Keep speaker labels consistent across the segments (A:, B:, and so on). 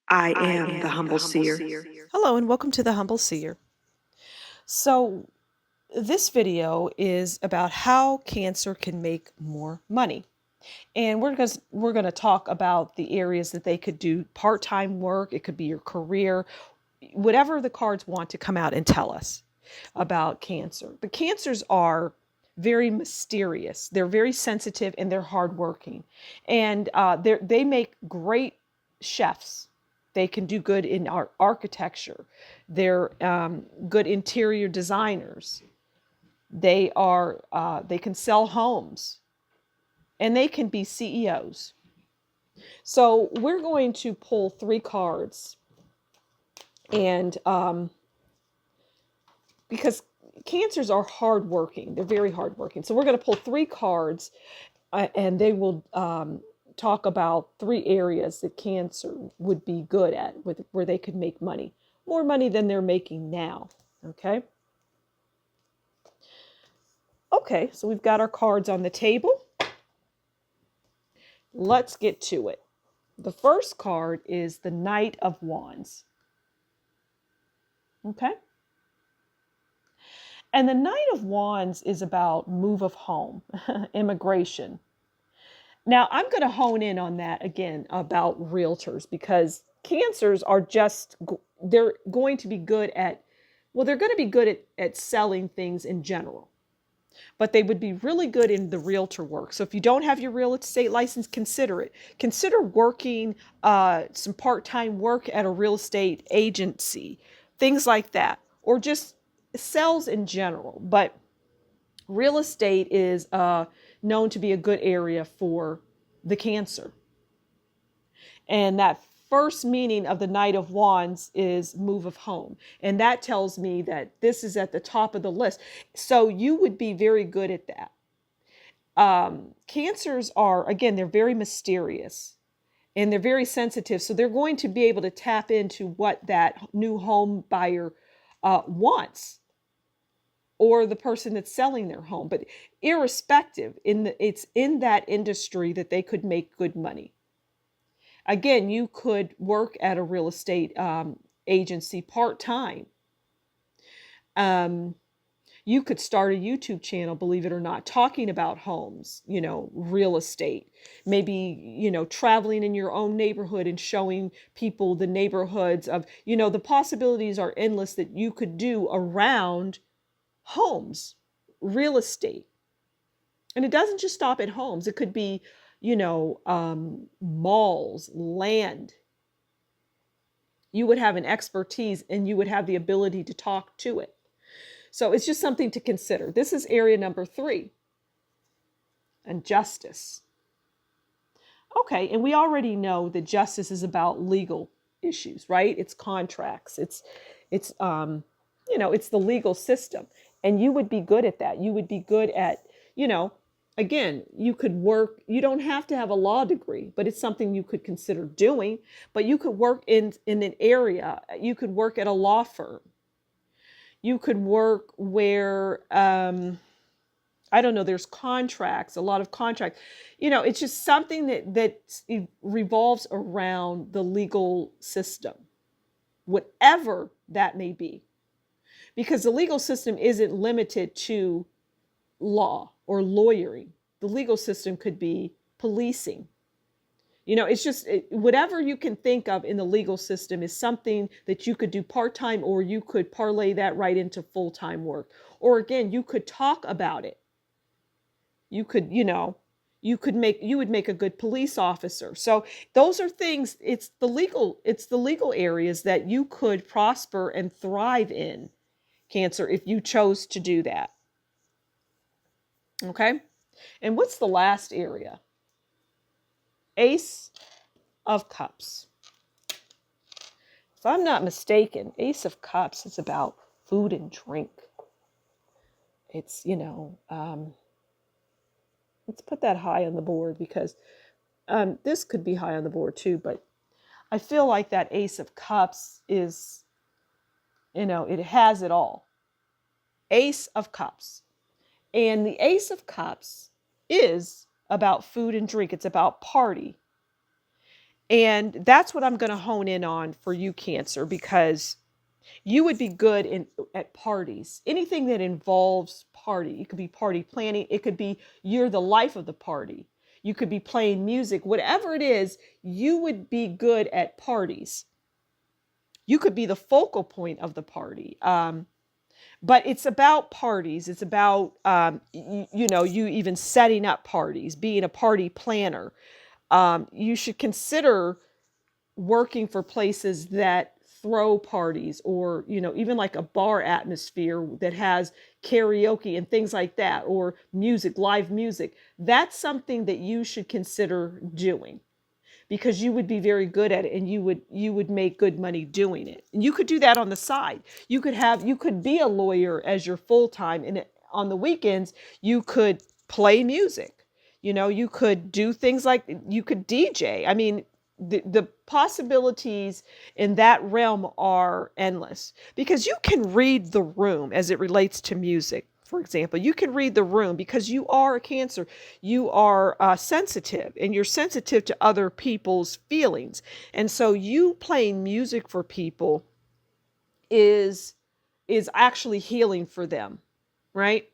A: I am the Humble Seer.
B: Hello and welcome to the Humble Seer. So this video is about how cancer can make more money. And we're going to talk about the areas that they could do part-time work, it could be your career, whatever the cards want to come out and tell us about cancer. The cancers are very mysterious. They're very sensitive and they're hardworking. And they make great chefs. They can do good in architecture. They're good interior designers. They can sell homes, and they can be CEOs. So we're going to pull 3 cards, and because cancers are hardworking, they're very hardworking. So we're going to pull 3 cards, and they will talk about 3 areas that cancer would be good at, where they could make money, more money than they're making now. Okay, so we've got our cards on the table. Let's get to it. The first card is the Knight of Wands. Okay. And the Knight of Wands is about move of home, immigration. Now, I'm going to hone in on that again about realtors, because cancers are they're going to be good at, they're going to be good at selling things in general, but they would be really good in the realtor work. So if you don't have your real estate license, consider it. Consider working some part-time work at a real estate agency, things like that, or just sales in general. But real estate is known to be a good area for the Cancer. And that first meaning of the Knight of Wands is move of home. And that tells me that this is at the top of the list. So you would be very good at that. Cancers are, again, they're very mysterious and they're very sensitive. So they're going to be able to tap into what that new home buyer wants, or the person that's selling their home. But irrespective, it's in that industry that they could make good money. Again, you could work at a real estate agency part-time. You could start a YouTube channel, believe it or not, talking about homes, real estate, maybe, traveling in your own neighborhood and showing people the neighborhoods of, the possibilities are endless that you could do around homes, real estate. And it doesn't just stop at homes. It could be, malls, land. You would have an expertise and you would have the ability to talk to it. So it's just something to consider. This is area number 3. And justice. Okay, and we already know that justice is about legal issues, right? It's contracts. It's the legal system. And you would be good at that. You would be good at, again, you could work, you don't have to have a law degree, but it's something you could consider doing. But you could work in an area. You could work at a law firm. You could work where, I don't know, there's contracts, a lot of contracts. It's just something that revolves around the legal system, whatever that may be. Because the legal system isn't limited to law or lawyering. The legal system could be policing. It's just whatever you can think of in the legal system is something that you could do part-time, or you could parlay that right into full-time work. Or again, you could talk about it. You could, you would make a good police officer. So those are things, it's the legal areas that you could prosper and thrive in, Cancer, if you chose to do that. Okay? And what's the last area? Ace of Cups. If I'm not mistaken, Ace of Cups is about food and drink. It's, let's put that high on the board, because this could be high on the board too, but I feel like that Ace of Cups is, it has it all. Ace of Cups. And the Ace of Cups is about food and drink. It's about party. And that's what I'm going to hone in on for you, Cancer, because you would be good at parties. Anything that involves party. It could be party planning. It could be you're the life of the party. You could be playing music. Whatever it is, you would be good at parties. You could be the focal point of the party. But it's about parties. It's about, you even setting up parties, being a party planner. You should consider working for places that throw parties, or even like a bar atmosphere that has karaoke and things like that, or music, live music. That's something that you should consider doing, because you would be very good at it, and you would make good money doing it. And you could do that on the side. You could be a lawyer as your full time, and on the weekends you could play music. You could do things like you could DJ. I mean, the possibilities in that realm are endless, because you can read the room as it relates to music. For example, you can read the room because you are a Cancer. You are sensitive, and you're sensitive to other people's feelings. And so you playing music for people is actually healing for them, right?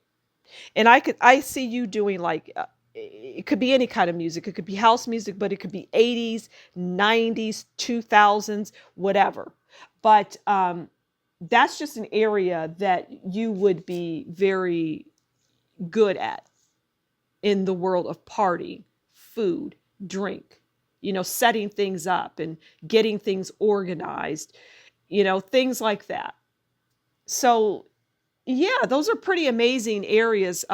B: And I see you doing like it could be any kind of music. It could be house music, but it could be 80s, 90s, 2000s, whatever. But that's just an area that you would be very good at in the world of party, food, drink, setting things up and getting things organized, things like that. So yeah, those are pretty amazing areas,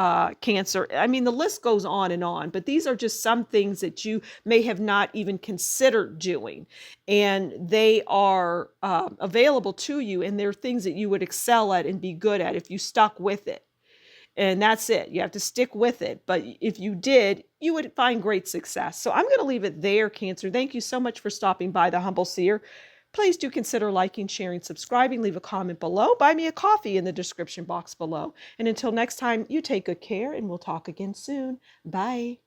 B: Cancer. I mean, the list goes on, but these are just some things that you may have not even considered doing. And they are available to you, and they're things that you would excel at and be good at if you stuck with it. And that's it. You have to stick with it. But if you did, you would find great success. So I'm going to leave it there, Cancer. Thank you so much for stopping by the Humble Seer. Please do consider liking, sharing, subscribing. Leave a comment below. Buy me a coffee in the description box below. And until next time, you take good care, and we'll talk again soon. Bye.